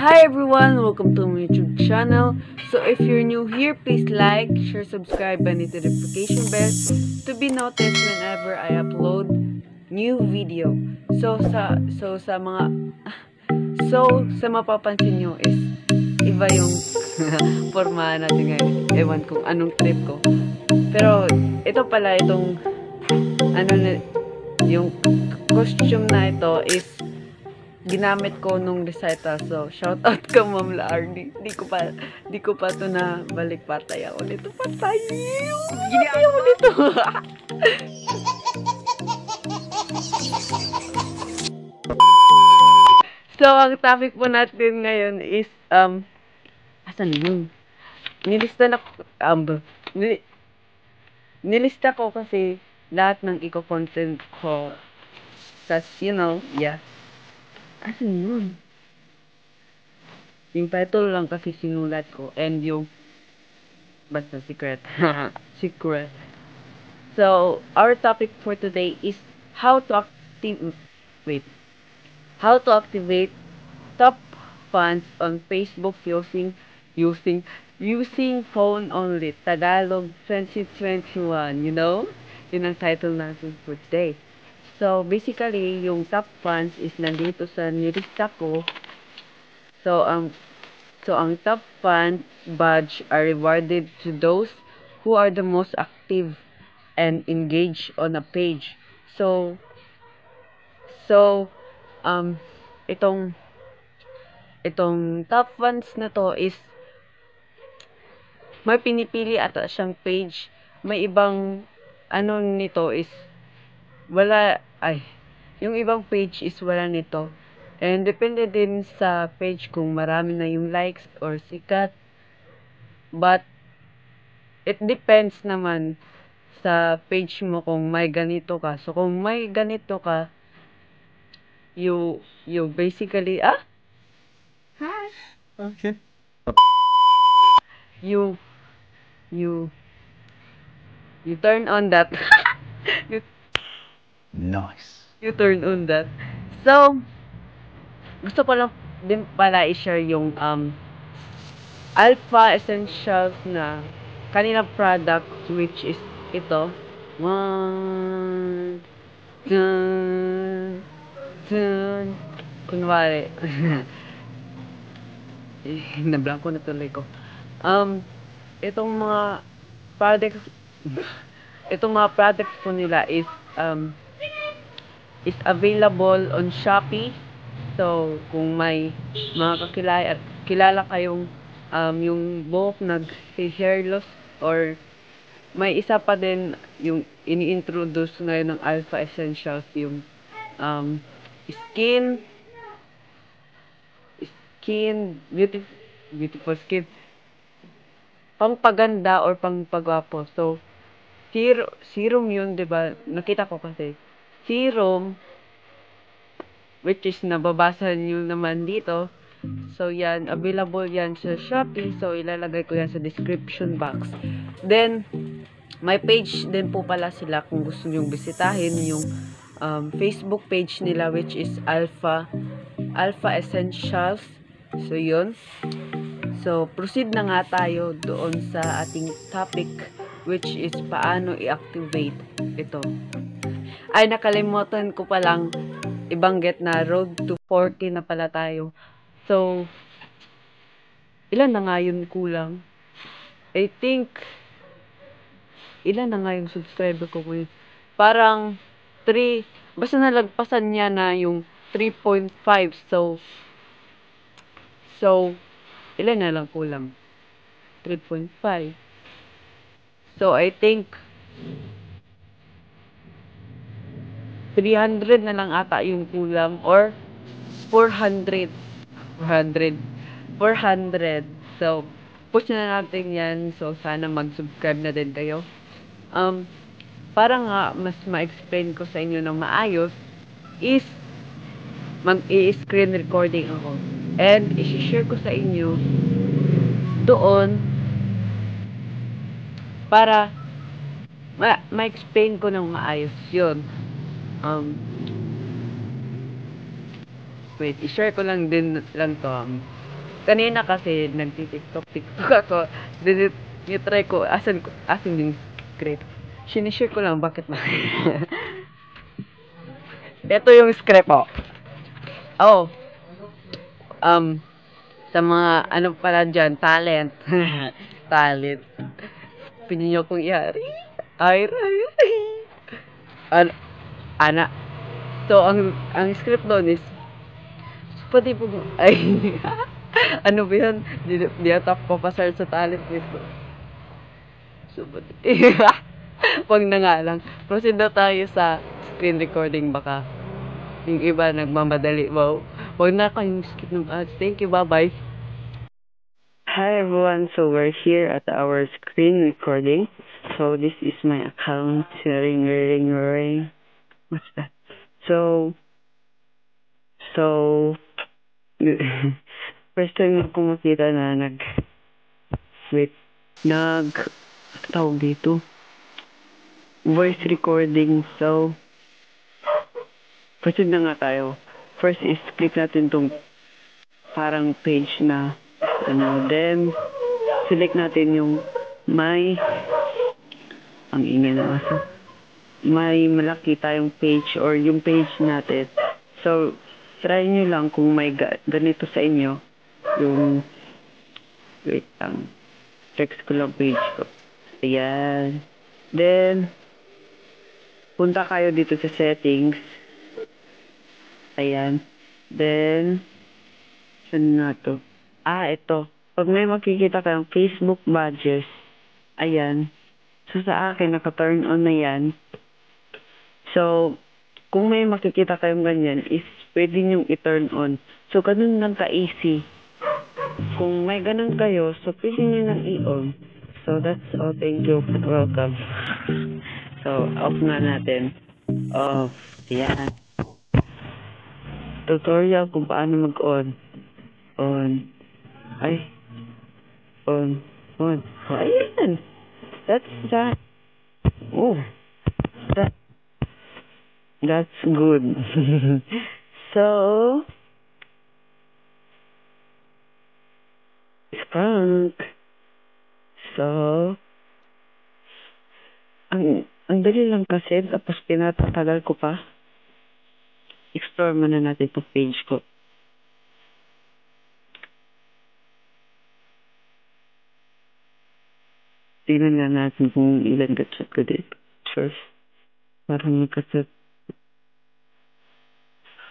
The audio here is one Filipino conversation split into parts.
Hi everyone, welcome to my YouTube channel. So if you're new here, please like, share, subscribe, and hit the notification bell to be noticed whenever I upload new video. So sa mapapansin nyo is iba yung forma natin ngayon. Ewan kung anong trip ko. Pero ito pala itong yung costume na ito is ginamit ko nung recital. So, shout out ka, Ma'am Lardy. Di ko pa to na balik patay ako nito. Patay! Giniayaw mo nito! So, ang topic po natin ngayon is, asan yun? Nilista ko kasi lahat ng content ko. Kasi, yeah. Asan yun? Yung title lang kasi sinulat ko. And yung basta secret. Secret. So, our topic for today is how to activate top funds on Facebook using phone only. Tagalog 2021, you know? Yun ang title natin for today. So, basically, yung top funds is nandito sa nilista ko. So, ang top fund badge are rewarded to those who are the most active and engaged on a page. So, itong top funds na to is may pinipili ata siyang page. May ibang nito is wala, yung ibang page is wala nito. And depende din sa page kung marami na yung likes or sikat. But, it depends naman sa page mo kung may ganito ka. So, kung may ganito ka, you basically, hi! Okay. You turn on that. Nice. You turn on that. So, gusto ko lang din pala i-share yung Alpha Essentials na kanilang product, which is ito. Kunwari. Nablanko na tuloy ko. Itong mga products po nila is available on Shopee. So, kung may mga kilala kayong yung buhok nag-hair loss or may isa pa din yung ini-introduce ngayon ng Alpha Essentials yung skin beautiful skin pangpaganda or pangpagwapo. So, serum yun, diba? Nakita ko kasi. Serum, which is nababasa nyo naman dito. So, yan. Available yan sa Shopee. So, ilalagay ko yan sa description box. Then, may page din po pala sila kung gusto nyo bisitahin yung Facebook page nila, which is Alpha Essentials. So, yun. So, proceed na nga tayo doon sa ating topic, which is paano i-activate ito. Ay, nakalimutan ko palang ibanggit na road to 40 na pala tayo. So, ilan na nga yun kulang? I think, ilan na nga yung subscriber ko ngayon? Parang 3, basta nalagpasan niya na yung 3.5. So, ilan na lang kulang? 3.5. So, I think 300 na lang ata yung kulang or 400. So, push na natin yan. So, sana mag-subscribe na din kayo. Para nga mas ma-explain ko sa inyo ng maayos is mag-i-screen recording ako. And, i-share ko sa inyo doon para ma-explain ko ng maayos yun. Wait, i-share ko lang din to. Kanina kasi nagti-TikTok ako. Try ko, asan yung script. Sinishare ko lang, bakit na. Ito yung script, oh. Oh, um, sa mga, ano pala dyan, talent. Talent. Pinyo kong iari. Ay, ana. So, ang script doon is, pati po, ay, ano ba yun? Di ata papasar sa talent nito. So, pati, wag na nga lang. Proceed na tayo sa screen recording, baka yung iba nagmamadali. Wow. Wag na kayong skip ng ads. Thank you, bye-bye. Hi everyone, so we're here at our screen recording. So this is my account. Ring. What's that? So, first time ako makita na wait, tawag dito, voice recording. So, proceed na nga tayo. First is, click natin tong parang page na, then, select natin yung may, ang ingay na aso, may malaki tayong page or yung page natin. So, try nyo lang kung may ganito sa inyo, yung, wait lang, text ko lang page ko. Ayan. Then, punta kayo dito sa settings. Ayan. Then, saan na to? Ito. Pag may makikita kayong Facebook badges, ayan. So, sa akin, naka-turn on na yan. So, kung may makikita kayong ganyan, is pwede nyo i-turn on. So, ganun lang ka-easy. Kung may ganun kayo, so pwede nyo nang i-on. So, that's all. Thank you. Welcome. So, off na natin. Off. Yan. Tutorial kung paano mag-on. On. Ay. On. Oh, ayan. That's that. Oh. That's good. So, it's prank. So, ang dali lang kasi, tapos pinatatagal ko pa. Explore muna natin itong page ko. Tingnan nga natin kung ilan ka-chat ko dito. First, parang magka-chat.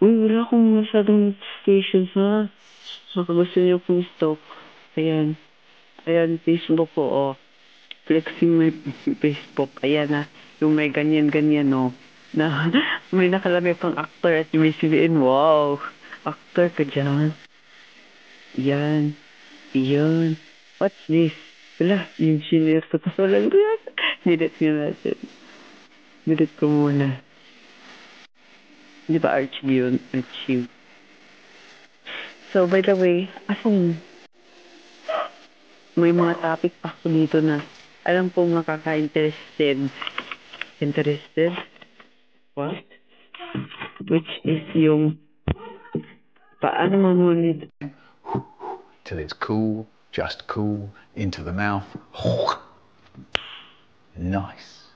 Uy, wala akong masyadong notifications ha. Baka gusto niyo pong stalk. Ayan. Ayan, Facebook ko, oh. Flexing my Facebook. Ayan na. Yung may ganyan-ganyan, no. Na, may nakalagay pang actor at UBCBN. Wow. Actor ka dyan. Yan. Yun. What's this? Wala, yung senior ko. Tapos walang yan. Delete nga natin. Delete ko muna. Di ba archive yun? Archive. So, by the way, may mga topic pa ako dito na alam po makaka-interested. Interested? What? Which is yung paano mamunit till it's cool, just cool, into the mouth. Nice.